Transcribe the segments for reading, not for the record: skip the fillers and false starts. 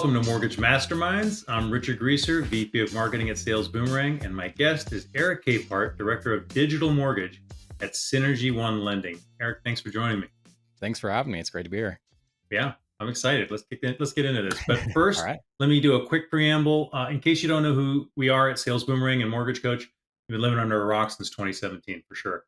welcome to Mortgage Masterminds. I'm Richard Greaser, VP of Marketing at Sales Boomerang, and my guest is Eric Capehart, Director of Digital Mortgage at Synergy One Lending. Eric, thanks for joining me. Thanks for having me. It's great to be here. Yeah, I'm excited. Let's get into this. But All first, right. let me do a quick preamble. In case you don't know who we are at Sales Boomerang and Mortgage Coach, we've been living under a rock since 2017 for sure.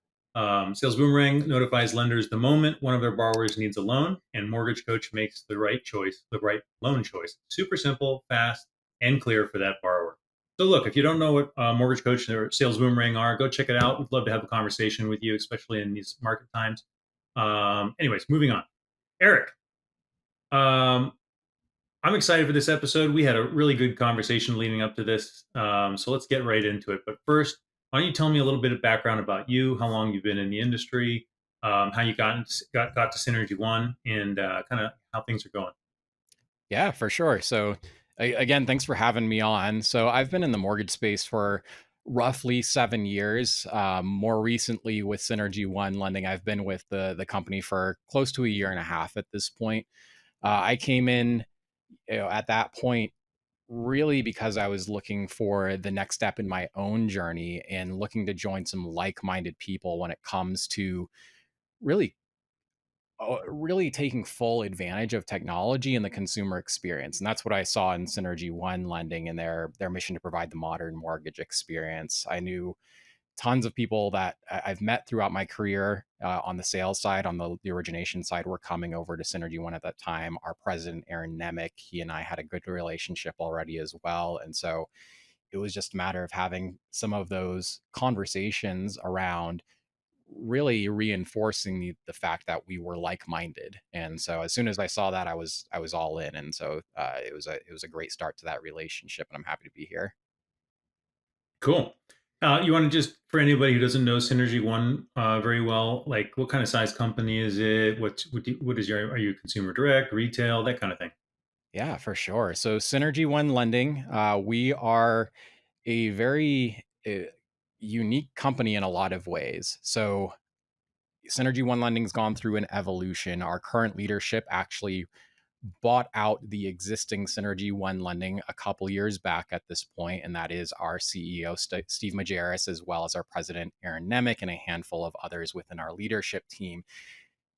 Sales Boomerang notifies lenders the moment one of their borrowers needs a loan, and Mortgage Coach makes the right choice, the right loan choice. Super simple, fast, and clear for that borrower. So, look, if you don't know what Mortgage Coach or Sales Boomerang are, go check it out. We'd love to have a conversation with you, especially in these market times. Anyways, moving on. Eric, um, I'm excited for this episode. We had a really good conversation leading up to this. So let's get right into it. But first, why don't you tell me a little bit of background about you, how long you've been in the industry, how you got to Synergy One, and kind of how things are going. Yeah, for sure. So, again, thanks for having me on. So, I've been in the mortgage space for roughly 7 years. More recently, with Synergy One Lending, I've been with the company for close to a year and a half at this point. I came in, at that point, really because I was looking for the next step in my own journey and looking to join some like-minded people when it comes to really really taking full advantage of technology and the consumer experience. And that's what I saw in Synergy One Lending and their mission to provide the modern mortgage experience. I knew tons of people that I've met throughout my career on the sales side, on the origination side, were coming over to Synergy One at that time. Our president, Aaron Nemec, he and I had a good relationship already as well. And so it was just a matter of having some of those conversations around really reinforcing the fact that we were like-minded. And so as soon as I saw that, I was all in. And so it was a great start to that relationship, and I'm happy to be here. Cool. You want to just, for anybody who doesn't know Synergy One very well, like what kind of size company is it? What is your, are you consumer direct, retail, that kind of thing? Yeah, for sure. So Synergy One Lending, we are a very unique company in a lot of ways. So Synergy One Lending's gone through an evolution. Our current leadership actually bought out the existing Synergy One Lending a couple years back at this point, and that is our CEO Steve Majerus, as well as our president Aaron Nemec, and a handful of others within our leadership team.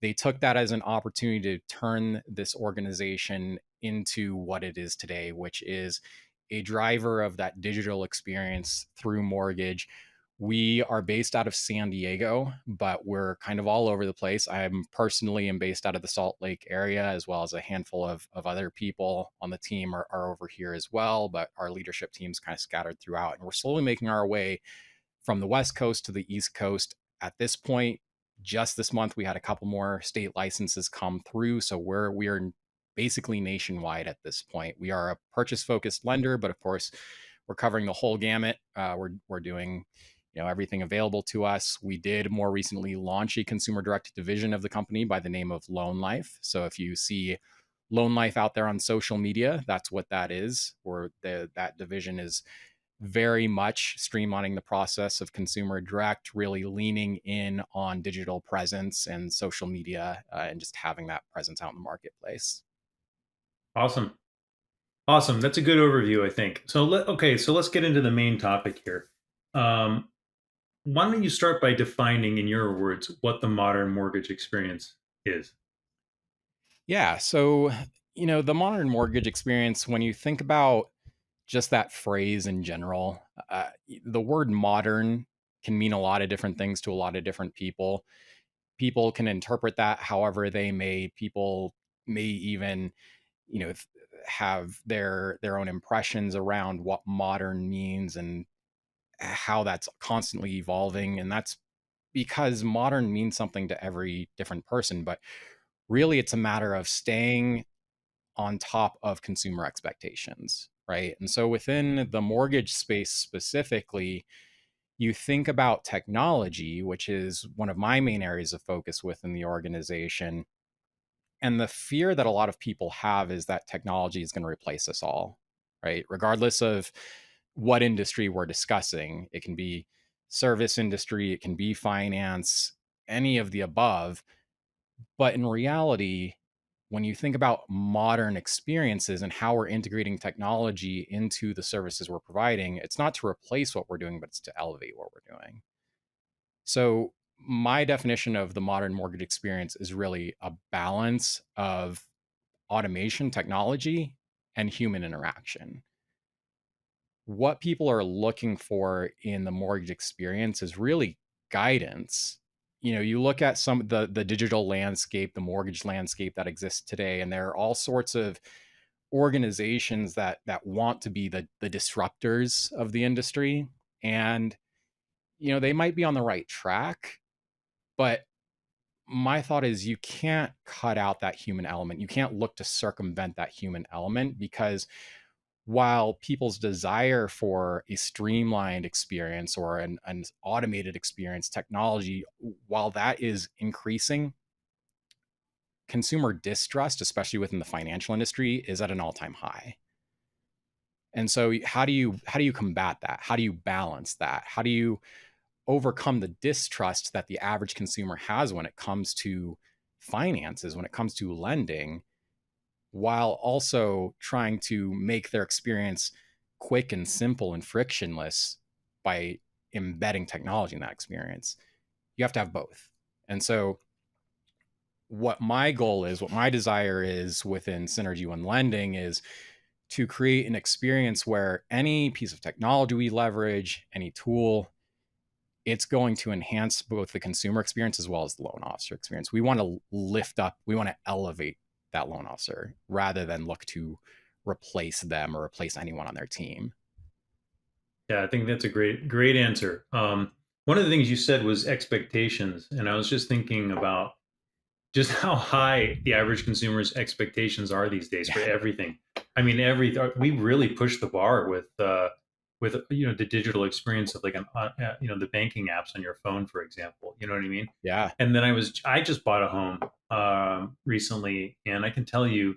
They took that as an opportunity to turn this organization into what it is today, which is a driver of that digital experience through mortgage. We are based out of San Diego, but we're kind of all over the place. I'm personally am based out of the Salt Lake area, as well as a handful of other people on the team are over here as well. But our leadership team's kind of scattered throughout, and we're slowly making our way from the West Coast to the East Coast. At this point, just this month, we had a couple more state licenses come through. So we are basically nationwide at this point. We are a purchase focused lender, but of course, we're covering the whole gamut. We're doing everything available to us. We did more recently launch a consumer direct division of the company by the name of Loan Life. So if you see Loan Life out there on social media, that's what that is. Or that division is very much streamlining the process of consumer direct, really leaning in on digital presence and social media, and just having that presence out in the marketplace. Awesome. Awesome. That's a good overview, I think. So let's get into the main topic here. Um, why don't you start by defining, in your words, what the modern mortgage experience is? Yeah. So, the modern mortgage experience, when you think about just that phrase in general, the word modern can mean a lot of different things to a lot of different people. People can interpret that however they may. People may even, you know, have their own impressions around what modern means and how that's constantly evolving. And that's because modern means something to every different person. But really, it's a matter of staying on top of consumer expectations, right? And so within the mortgage space specifically, you think about technology, which is one of my main areas of focus within the organization. And the fear that a lot of people have is that technology is going to replace us all, right? Regardless of what industry we're discussing, it can be service industry, it can be finance, any of the above. But in reality, when you think about modern experiences and how we're integrating technology into the services we're providing, it's not to replace what we're doing, but it's to elevate what we're doing. So, my definition of the modern mortgage experience is really a balance of automation technology and human interaction. What people are looking for in the mortgage experience is really guidance. You look at some of the digital landscape, the mortgage landscape that exists today, and there are all sorts of organizations that want to be the disruptors of the industry. And they might be on the right track, but my thought is you can't cut out that human element. You can't look to circumvent that human element, because while people's desire for a streamlined experience or an automated experience, technology, while that is increasing, consumer distrust, especially within the financial industry, is at an all-time high. And so how do you combat that? How do you balance that? How do you overcome the distrust that the average consumer has when it comes to finances, when it comes to lending, while also trying to make their experience quick and simple and frictionless by embedding technology in that experience? You have to have both. And so, what my goal is, what my desire is within Synergy One Lending is to create an experience where any piece of technology we leverage, any tool, it's going to enhance both the consumer experience as well as the loan officer experience. We want to lift up, we want to elevate that loan officer rather than look to replace them or replace anyone on their team. Yeah, I think that's a great answer. One of the things you said was expectations, and I was just thinking about just how high the average consumer's expectations are these days for Yeah. everything. I mean, we really push the bar with the digital experience of like the banking apps on your phone, for example. You know what I mean? Yeah. And then I just bought a home recently, and I can tell you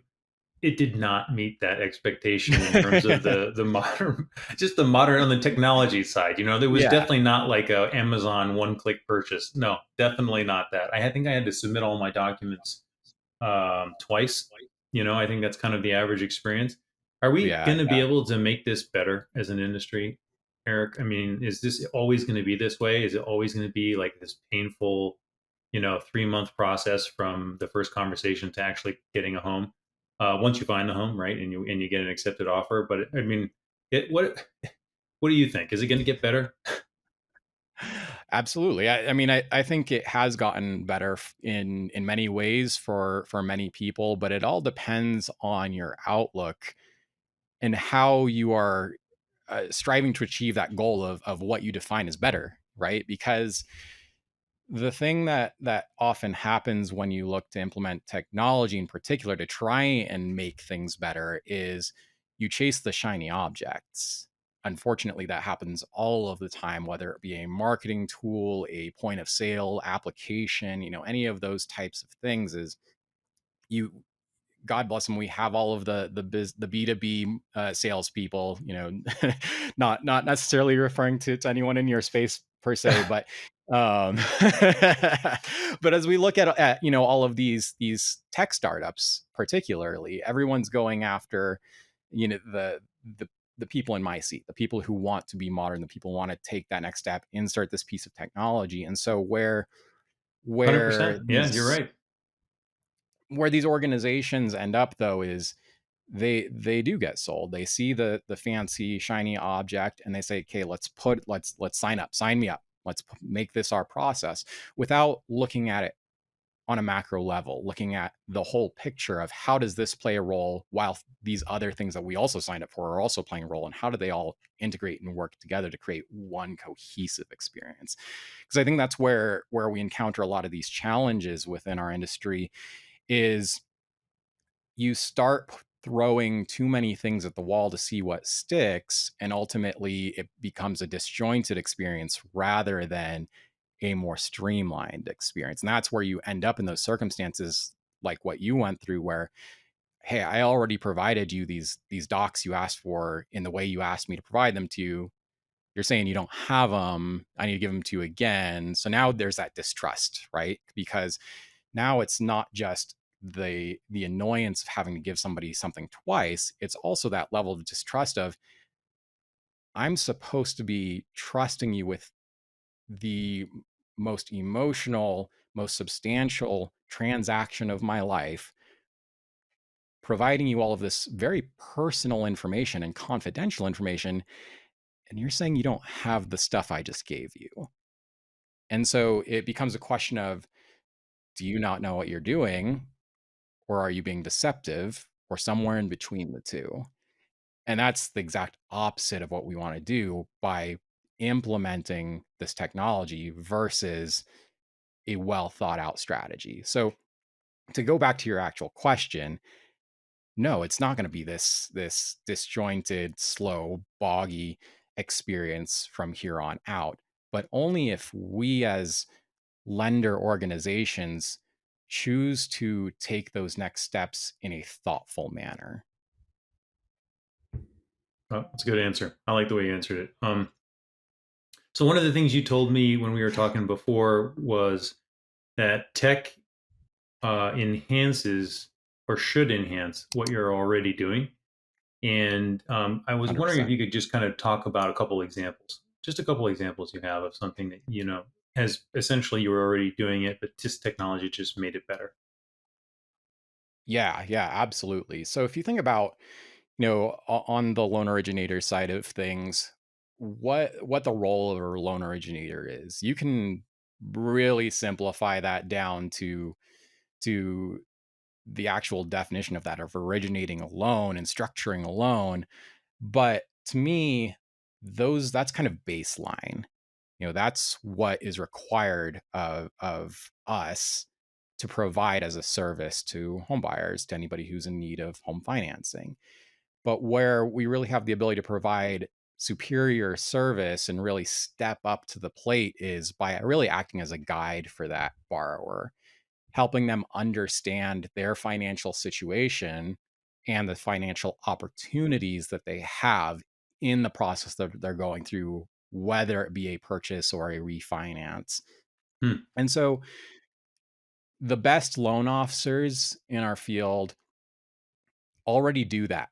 it did not meet that expectation in terms of the modern, just the modern on the technology side. There was Yeah. definitely not like a Amazon one click purchase. No, definitely not that. I think I had to submit all my documents twice. I think that's kind of the average experience. Are we Yeah. going to be Yeah. able to make this better as an industry, Eric? I mean, is this always going to be this way? Is it always going to be like this painful, 3-month process from the first conversation to actually getting a home? Once you find the home, right, and you get an accepted offer. But I mean, what do you think? Is it going to get better? Absolutely. I mean, I think it has gotten better in many ways for many people, but it all depends on your outlook and how you are striving to achieve that goal of what you define as better, right? Because the thing that often happens when you look to implement technology in particular to try and make things better is you chase the shiny objects. Unfortunately, that happens all of the time, whether it be a marketing tool, a point of sale application, any of those types of things. Is you God bless them. We have all of the B2B salespeople, not necessarily referring to anyone in your space per se, but um, but as we look at all of these tech startups, particularly, everyone's going after the the people in my seat, the people who want to be modern, the people who want to take that next step, insert this piece of technology, and so where 100%. Yeah, you're these right. where these organizations end up though is they do get sold. They see the fancy shiny object and they say, okay, let's sign me up, make this our process, without looking at it on a macro level, looking at the whole picture of how does this play a role while these other things that we also signed up for are also playing a role, and how do they all integrate and work together to create one cohesive experience. Because I think that's where we encounter a lot of these challenges within our industry is you start throwing too many things at the wall to see what sticks, and ultimately it becomes a disjointed experience rather than a more streamlined experience. And that's where you end up in those circumstances like what you went through, where, hey, I already provided you these docs you asked for in the way you asked me to provide them to you. You're saying you don't have them, I need to give them to you again. So now there's that distrust, right? Because now it's not just the annoyance of having to give somebody something twice, it's also that level of distrust of, I'm supposed to be trusting you with the most emotional, most substantial transaction of my life, providing you all of this very personal information and confidential information, and you're saying you don't have the stuff I just gave you. And so it becomes a question of, do you not know what you're doing, or are you being deceptive, or somewhere in between the two? And that's the exact opposite of what we want to do by implementing this technology versus a well thought out strategy. So to go back to your actual question, no, it's not going to be this disjointed, slow, boggy experience from here on out, but only if we as lender organizations choose to take those next steps in a thoughtful manner. Oh, that's a good answer. I like the way you answered it. So one of the things you told me when we were talking before was that tech enhances or should enhance what you're already doing. And I was wondering if 100%. you could just kind of talk about a couple examples, just a couple examples you have of something that, has essentially you were already doing it, but just technology just made it better. Yeah, yeah, absolutely. So if you think about, on the loan originator side of things, what the role of a loan originator is, you can really simplify that down to the actual definition of that, of originating a loan and structuring a loan. But to me, that's kind of baseline. That's what is required of us to provide as a service to home buyers, to anybody who's in need of home financing. But where we really have the ability to provide superior service and really step up to the plate is by really acting as a guide for that borrower, helping them understand their financial situation and the financial opportunities that they have in the process that they're going through, whether it be a purchase or a refinance. Hmm. And so the best loan officers in our field already do that.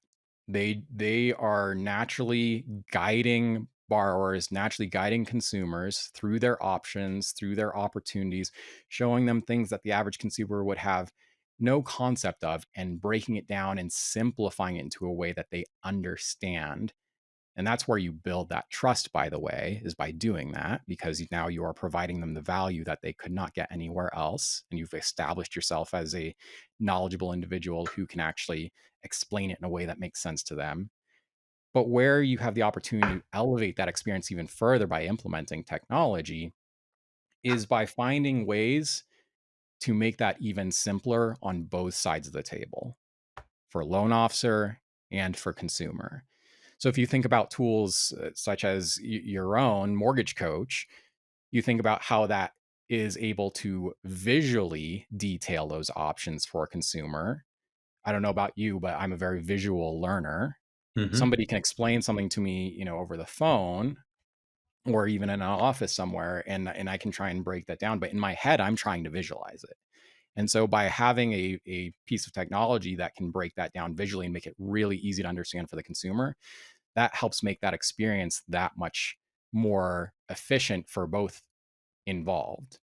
They are naturally guiding borrowers, naturally guiding consumers through their options, through their opportunities, showing them things that the average consumer would have no concept of, and breaking it down and simplifying it into a way that they understand. And that's where you build that trust, by the way, is by doing that, because now you are providing them the value that they could not get anywhere else. And you've established yourself as a knowledgeable individual who can actually explain it in a way that makes sense to them. But where you have the opportunity to elevate that experience even further by implementing technology is by finding ways to make that even simpler on both sides of the table, for loan officer and for consumer. So if you think about tools such as your own mortgage coach, you think about how that is able to visually detail those options for a consumer. I don't know about you, but I'm a very visual learner. Hmm. Somebody can explain something to me, over the phone or even in an office somewhere, and I can try and break that down, but in my head I'm trying to visualize it. And so by having a piece of technology that can break that down visually and make it really easy to understand for the consumer, that helps make that experience that much more efficient for both involved.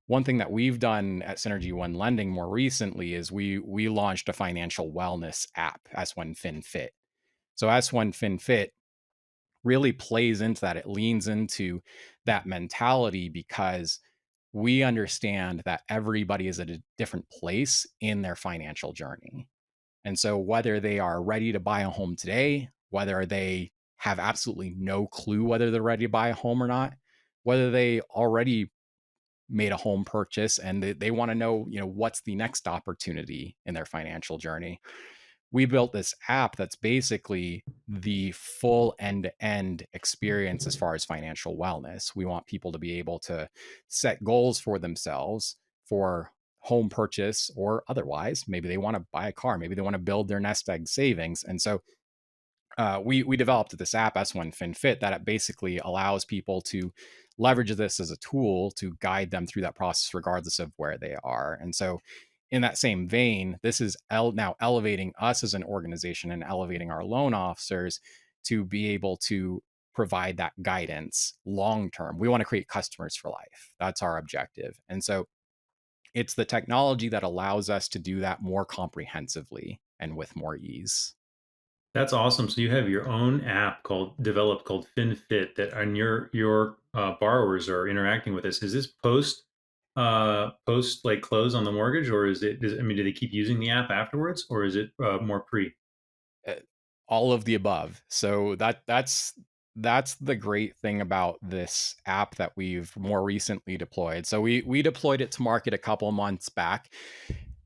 One thing that we've done at Synergy One Lending more recently is we launched a financial wellness app, S1 FinFit. So S1 FinFit really plays into that. It leans into that mentality because we understand that everybody is at a different place in their financial journey. And so, whether they are ready to buy a home today, whether they have absolutely no clue whether they're ready to buy a home or not, whether they already made a home purchase and they want to know, what's the next opportunity in their financial journey, we built this app that's basically the full end-to-end experience as far as financial wellness. We want people to be able to set goals for themselves for home purchase or otherwise. Maybe they want to buy a car, maybe they want to build their nest egg savings. And so we developed this app S1 FinFit that it basically allows people to leverage this as a tool to guide them through that process regardless of where they are. And so in that same vein, this is now elevating us as an organization and elevating our loan officers to be able to provide that guidance long term. We want to create customers for life. That's our objective. And so it's the technology that allows us to do that more comprehensively and with more ease. That's awesome. So you have your own app called Finfit that and your borrowers are interacting with this. Is this post like close on the mortgage, or I mean, do they keep using the app afterwards, or is it more pre? Uh, all of the above. So that's the great thing about this app that we've more recently deployed. So we deployed it to market a couple months back.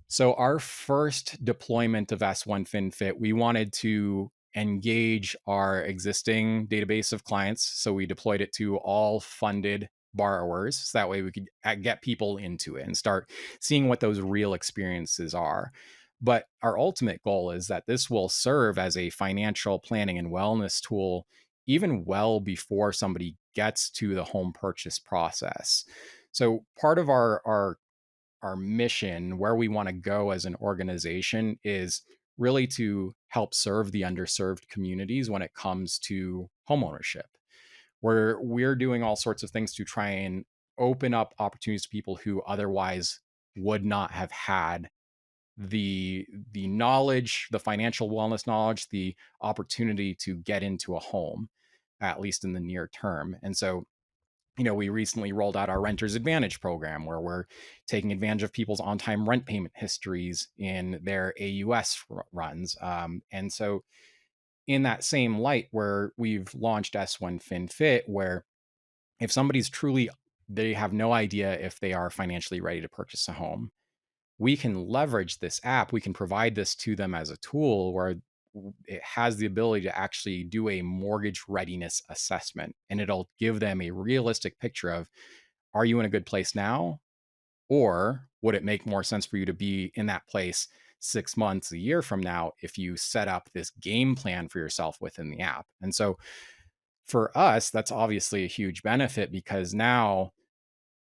So our first deployment of S1 FinFit, we wanted to engage our existing database of clients. So we deployed it to all funded borrowers. So that way we could get people into it and start seeing what those real experiences are. But our ultimate goal is that this will serve as a financial planning and wellness tool even well before somebody gets to the home purchase process. So part of our mission, where we want to go as an organization, is really to help serve the underserved communities when it comes to homeownership. Where we're doing all sorts of things to try and open up opportunities to people who otherwise would not have had the knowledge, the financial wellness knowledge, the opportunity to get into a home, at least in the near term. And so, we recently rolled out our Renters Advantage program where we're taking advantage of people's on time rent payment histories in their AUS runs. And so, in that same light, where we've launched S1 FinFit, where if somebody's truly, they have no idea if they are financially ready to purchase a home, we can leverage this app. We can provide this to them as a tool where it has the ability to actually do a mortgage readiness assessment, and it'll give them a realistic picture of, are you in a good place now? Or would it make more sense for you to be in that place 6 months, a year from now, if you set up this game plan for yourself within the app? And so for us, that's obviously a huge benefit because now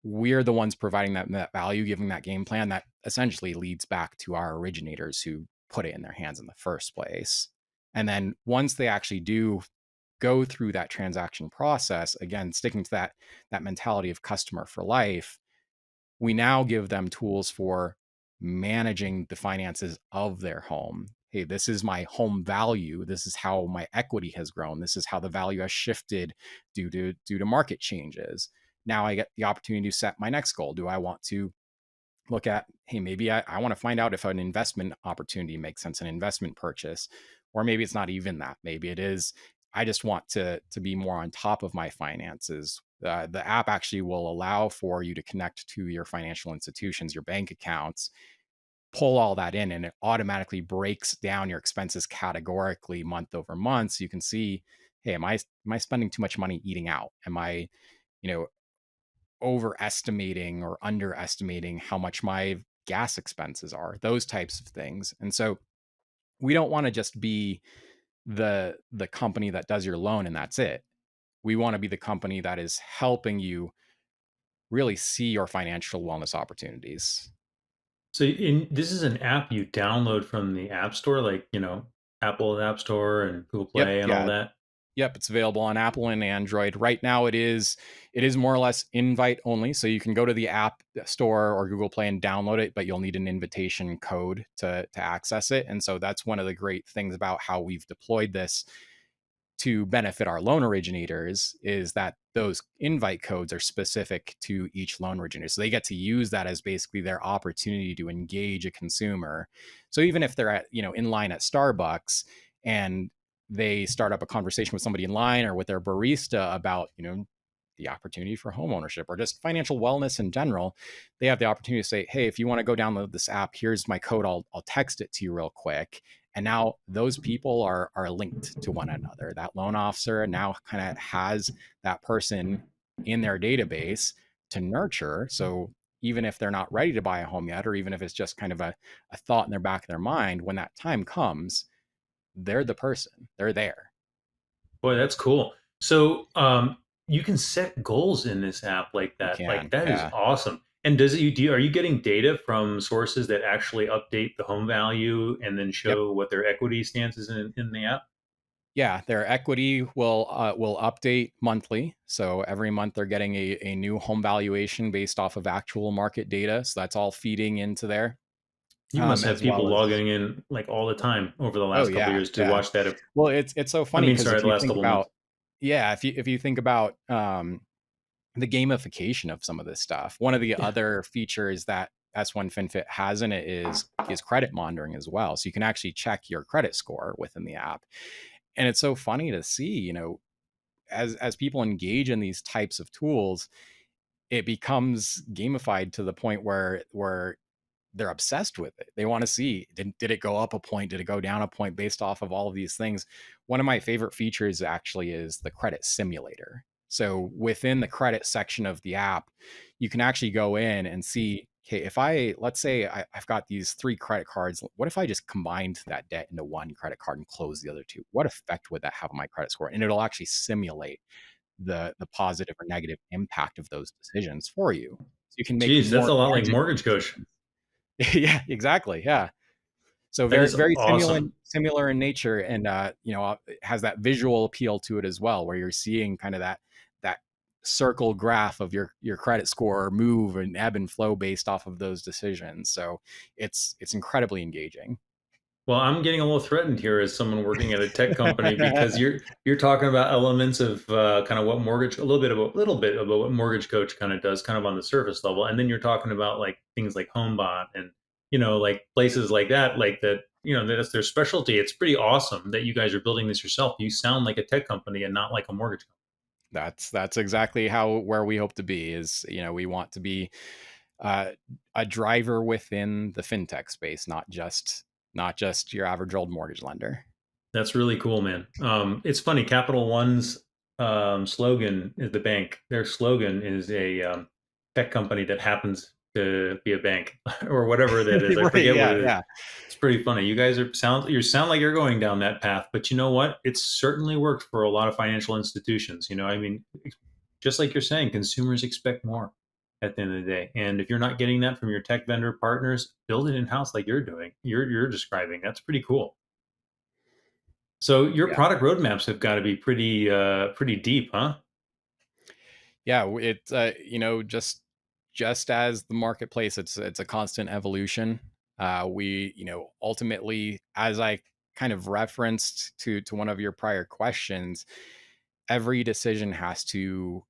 we're the ones providing that value, giving that game plan that essentially leads back to our originators who put it in their hands in the first place. And then once they actually do go through that transaction process, again, sticking to that mentality of customer for life, we now give them tools for managing the finances of their home. Hey, this is my home value. This is how my equity has grown. This is how the value has shifted due to market changes. Now I get the opportunity to set my next goal. Do I want to look at, hey, maybe I want to find out if an investment opportunity makes sense, an investment purchase, or maybe it's not even that. Maybe it is, I just want to be more on top of my finances. The app actually will allow for you to connect to your financial institutions, your bank accounts, pull all that in, and it automatically breaks down your expenses categorically month over month. So you can see, hey, am I spending too much money eating out? Am I, you know, overestimating or underestimating how much my gas expenses are, those types of things. And so we don't want to just be the company that does your loan and that's it. We want to be the company that is helping you really see your financial wellness opportunities. This is an app you download from the App Store, like Apple App Store and Google Yep, Play and all yeah. that. Yep, it's available on Apple and Android. Right now it is more or less invite only, so you can go to the App Store or Google Play and download it, but you'll need an invitation code to access it. And so that's one of the great things about how we've deployed this to benefit our loan originators, is that those invite codes are specific to each loan originator. So they get to use that as basically their opportunity to engage a consumer. So even if they're in line at Starbucks and they start up a conversation with somebody in line or with their barista about, the opportunity for home ownership or just financial wellness in general, they have the opportunity to say, hey, if you want to go download this app, here's my code. I'll text it to you real quick. And now those people are linked to one another. That loan officer now kind of has that person in their database to nurture. So even if they're not ready to buy a home yet, or even if it's just kind of a thought in their back of their mind, when that time comes, they're the person. They're there. Boy, that's cool. So you can set goals in this app like You that. Like can. that is Yeah. awesome. And are you getting data from sources that actually update the home value and then Yep. show what their equity stance is in the app? Yeah, their equity will update monthly. So every month they're getting a new home valuation based off of actual market data. So that's all feeding into there, You must have as people well as. logging in like all the time over the Oh last couple of yeah, years to yeah. watch that. Well, it's so I funny mean, because sorry, if the you last think couple of months. about, yeah, if you think about the gamification of some of this stuff, one of the Yeah. other features that S1 FinFit has in it is credit monitoring as well. So you can actually check your credit score within the app, and it's so funny to see, as people engage in these types of tools, it becomes gamified to the point where they're obsessed with it. They want to see, did it go up a point? Did it go down a point based off of all of these things? One of my favorite features actually is the credit simulator. So within the credit section of the app, you can actually go in and see, okay, if let's say I've got these three credit cards, what if I just combined that debt into one credit card and close the other two? What effect would that have on my credit score? And it'll actually simulate the positive or negative impact of those decisions for you. So you can make Geez, that's more a lot like educated Mortgage Coach. decisions. Yeah, exactly. Yeah. So That very is very awesome. similar in nature, and it has that visual appeal to it as well, where you're seeing kind of that circle graph of your credit score move and ebb and flow based off of those decisions. So it's incredibly engaging. Well, I'm getting a little threatened here as someone working at a tech company because you're talking about elements of kind of what mortgage, a little bit about what Mortgage Coach kind of does, kind of on the surface level, and then you're talking about like things like HomeBot and like places like that, like that. That's their specialty. It's pretty awesome that you guys are building this yourself. You sound like a tech company and not like a mortgage company. That's exactly how where we hope to be. Is we want to be uh, a driver within the fintech space, not just your average old mortgage lender. That's really cool, man. It's funny. Capital One's slogan is the bank. Their slogan is a tech company that happens to be a bank or whatever that is. I Right, forget what yeah, it is. yeah. It's pretty funny. You guys you sound like you're going down that path, but you know what? It's certainly worked for a lot of financial institutions. I mean, just like you're saying, consumers expect more at the end of the day. And if you're not getting that from your tech vendor partners, build it in house like you're doing. You're describing. That's pretty cool. So your Yeah. product roadmaps have got to be pretty deep, huh? Yeah, it's just as the marketplace, it's a constant evolution. We, ultimately, as I kind of referenced to one of your prior questions, every decision has to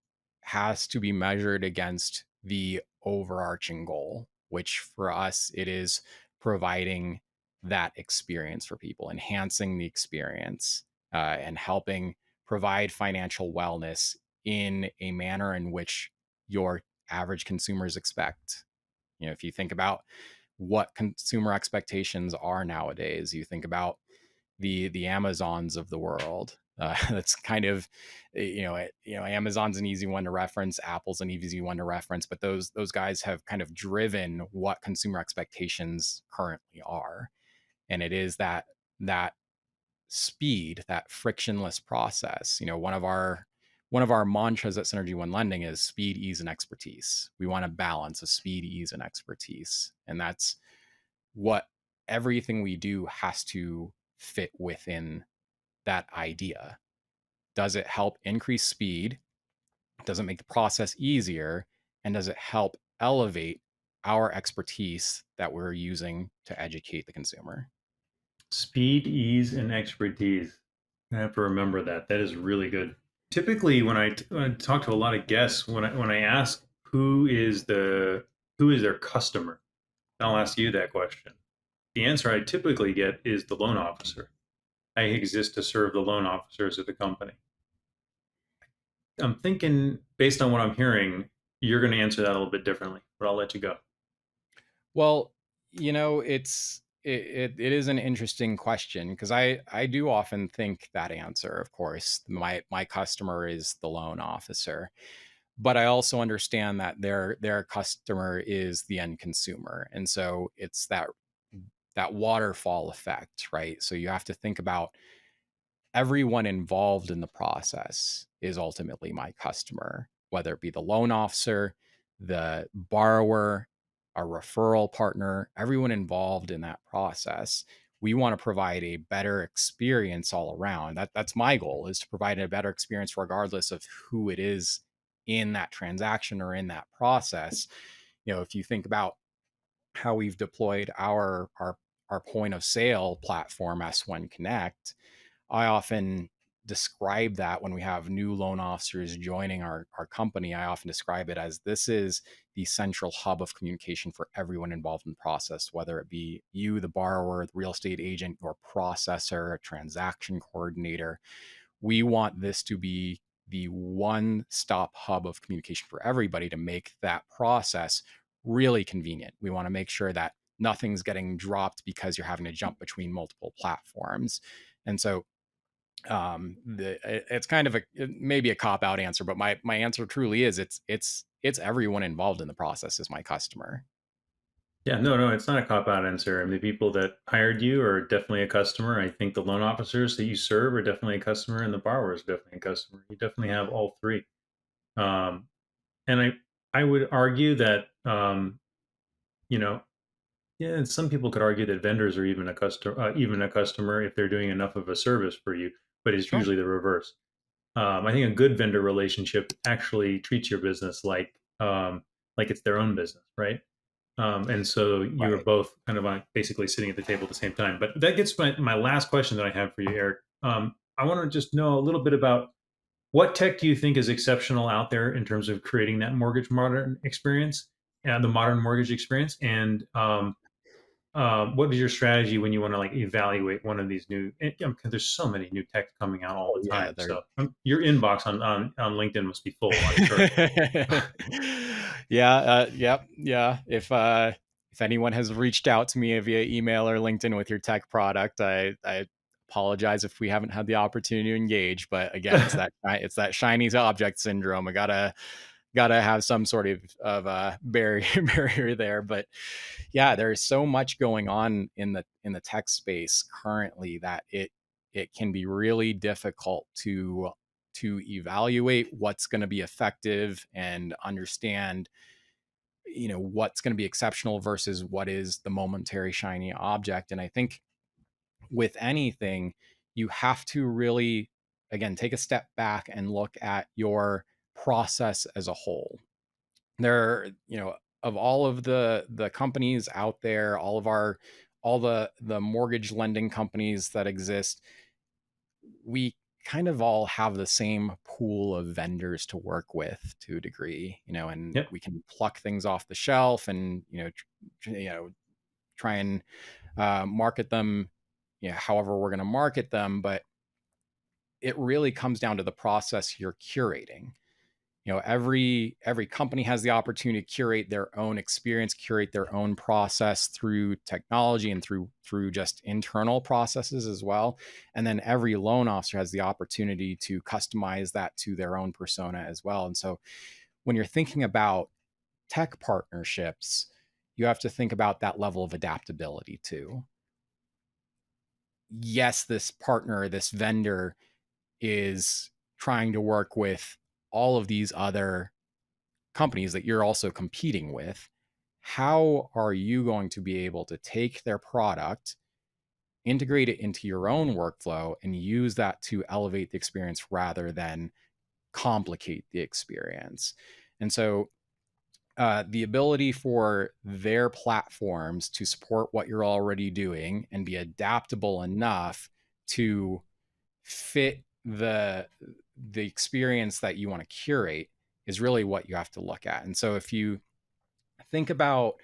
be measured against the overarching goal, which for us it is providing that experience for people, enhancing the experience, and helping provide financial wellness in a manner in which your average consumers expect. If you think about what consumer expectations are nowadays, you think about the Amazons of the world. That's kind of, Amazon's an easy one to reference, Apple's an easy one to reference, but those guys have kind of driven what consumer expectations currently are, and it is that speed, that frictionless process. One of our mantras at Synergy One Lending is speed, ease, and expertise. We want a balance of speed, ease, and expertise, and that's what everything we do has to fit within that idea. Does it help increase speed? Does it make the process easier? And does it help elevate our expertise that we're using to educate the consumer? Speed, ease, and expertise. I have to remember that. That is really good. Typically, when I talk to a lot of guests, when I ask who is their customer, I'll ask you that question. The answer I typically get is the loan officer. I exist to serve the loan officers of the company. I'm thinking, based on what I'm hearing, you're going to answer that a little bit differently, but I'll let you go. Well, it is an interesting question because I do often think that answer. Of course, my customer is the loan officer, but I also understand that their customer is the end consumer, and so it's that waterfall effect, right? So you have to think about everyone involved in the process is ultimately my customer, whether it be the loan officer, the borrower, our referral partner, everyone involved in that process. We want to provide a better experience all around. That's my goal, is to provide a better experience regardless of who it is in that transaction or in that process. If you think about how we've deployed our point of sale platform, S1 Connect, I often describe that when we have new loan officers joining our company. I often describe it as, this is the central hub of communication for everyone involved in the process, whether it be you, the borrower, the real estate agent, or processor, a transaction coordinator. We want this to be the one-stop hub of communication for everybody to make that process really convenient. We want to make sure that nothing's getting dropped because you're having to jump between multiple platforms. And so it's kind of maybe a cop out answer, but my answer truly is, it's everyone involved in the process is my customer. Yeah, no, no, it's not a cop out answer. I mean, the people that hired you are definitely a customer. I think the loan officers that you serve are definitely a customer, and the borrower is definitely a customer. You definitely have all three. Um, and I would argue that you know, yeah, and some people could argue that vendors are even a customer if they're doing enough of a service for you, but it's Sure. usually the reverse. I think a good vendor relationship actually treats your business like it's their own business, right? And so you are Right. both kind of basically sitting at the table at the same time. But that gets my last question that I have for you, Eric. I want to just know a little bit about what tech do you think is exceptional out there in terms of creating that mortgage modern experience and the modern mortgage experience, and what is your strategy when you want to like evaluate one of these new? Because there's so many new tech coming out all Oh the yeah, time. they're So your inbox on LinkedIn must be full, I'm sure. yeah, yep, yeah. If anyone has reached out to me via email or LinkedIn with your tech product, I apologize if we haven't had the opportunity to engage. But again, it's that shiny object syndrome. I gotta have some sort of barrier barrier there. But yeah, there's so much going on in the tech space currently that it can be really difficult to evaluate what's going to be effective and understand what's going to be exceptional versus what is the momentary shiny object. And I think with anything, you have to really, again, take a step back and look at your process as a whole. Of all of the companies out there, all the mortgage lending companies that exist, we kind of all have the same pool of vendors to work with to a degree, and Yep. we can pluck things off the shelf and try and market them, however we're going to market them. But it really comes down to the process you're curating. Every company has the opportunity to curate their own experience, curate their own process through technology and through just internal processes as well. And then every loan officer has the opportunity to customize that to their own persona as well. And so when you're thinking about tech partnerships, you have to think about that level of adaptability too. Yes, this partner, this vendor is trying to work with all of these other companies that you're also competing with. How are you going to be able to take their product, integrate it into your own workflow, and use that to elevate the experience rather than complicate the experience? And so, the ability for their platforms to support what you're already doing and be adaptable enough to fit the experience that you want to curate is really what you have to look at. And so if you think about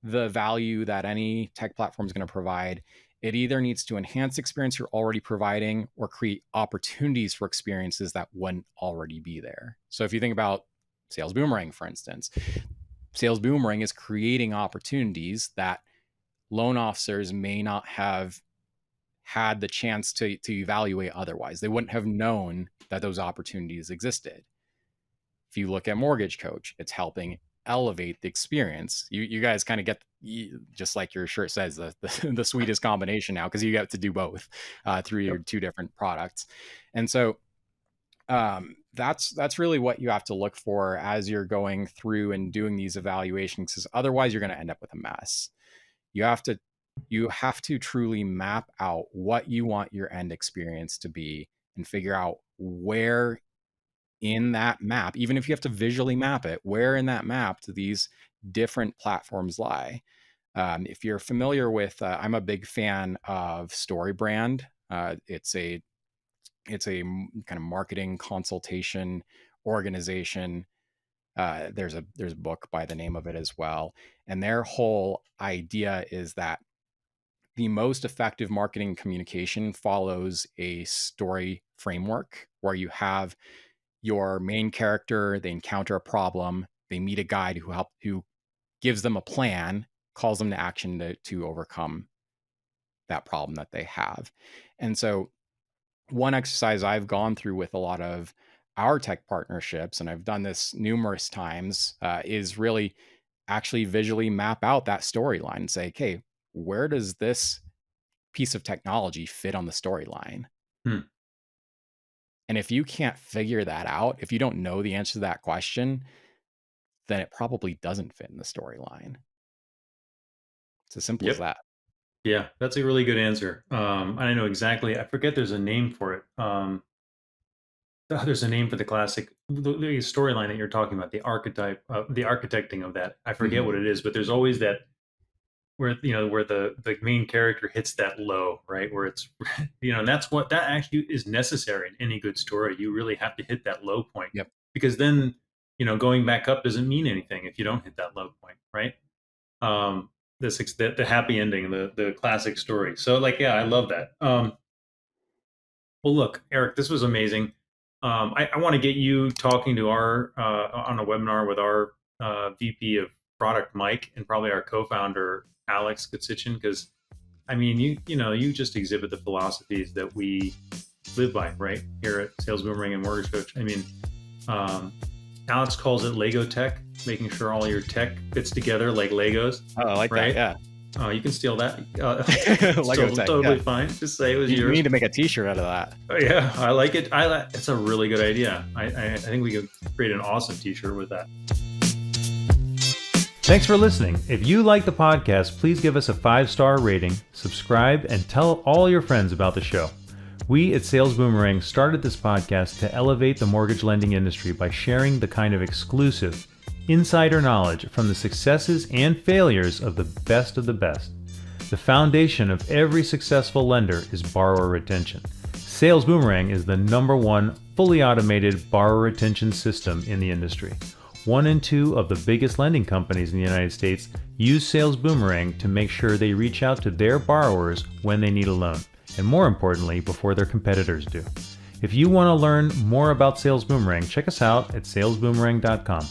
the value that any tech platform is going to provide, it either needs to enhance the experience you're already providing or create opportunities for experiences that wouldn't already be there. So if you think about Sales Boomerang, for instance, Sales Boomerang is creating opportunities that loan officers may not have had the chance to evaluate otherwise. They wouldn't have known that those opportunities existed. If you look at Mortgage Coach, it's helping elevate the experience. You guys kind of get, just like your shirt says, the sweetest combination now, because you get to do both through your Yep. two different products. And so that's really what you have to look for as you're going through and doing these evaluations, because otherwise you're going to end up with a mess. You have to truly map out what you want your end experience to be and figure out where in that map, even if you have to visually map it, where in that map do these different platforms lie. If you're familiar with, I'm a big fan of StoryBrand. It's a kind of marketing consultation organization. There's a book by the name of it as well, and their whole idea is that the most effective marketing communication follows a story framework where you have your main character, they encounter a problem, they meet a guide who gives them a plan, calls them to action to overcome that problem that they have. And so one exercise I've gone through with a lot of our tech partnerships, and I've done this numerous times, is really actually visually map out that storyline and say, okay, where does this piece of technology fit on the storyline? Hmm. And if you can't figure that out, if you don't know the answer to that question, then it probably doesn't fit in the storyline. It's as simple as Yep. that. Yeah, that's a really good answer. I know exactly. I forget there's a name for it. There's a name for the classic the storyline that you're talking about, the archetype, the architecting of that. I forget Mhm. what it is, but there's always that where where the main character hits that low, right? Where it's and that's what that actually is necessary in any good story. You really have to hit that low point Yep. because then going back up doesn't mean anything if you don't hit that low point, right? Um, the happy ending, the classic story. So like, yeah, I love that. Well, look, Eric, this was amazing. I want to get you talking to our on a webinar with our VP of product, Mike, and probably our co-founder, Alex Kutsichin, because I mean, you just exhibit the philosophies that we live by, right here at Sales Boomerang and Mortgage Coach. I mean, um, Alex calls it Lego tech, making sure all your tech fits together like Legos, Oh, I like that. right? Yeah. You can steal that. Lego Still tech. totally Yeah. fine. Just say it was We yours. need to make a T-shirt out of that. Yeah, I like it. It's a really good idea. I think we could create an awesome T-shirt with that. Thanks for listening. If you like the podcast, please give us a 5-star rating, subscribe, and tell all your friends about the show. We at Sales Boomerang started this podcast to elevate the mortgage lending industry by sharing the kind of exclusive, insider knowledge from the successes and failures of the best of the best. The foundation of every successful lender is borrower retention. Sales Boomerang is the #1 fully automated borrower retention system in the industry. 1 in 2 of the biggest lending companies in the United States use Sales Boomerang to make sure they reach out to their borrowers when they need a loan, and more importantly, before their competitors do. If you want to learn more about Sales Boomerang, check us out at salesboomerang.com.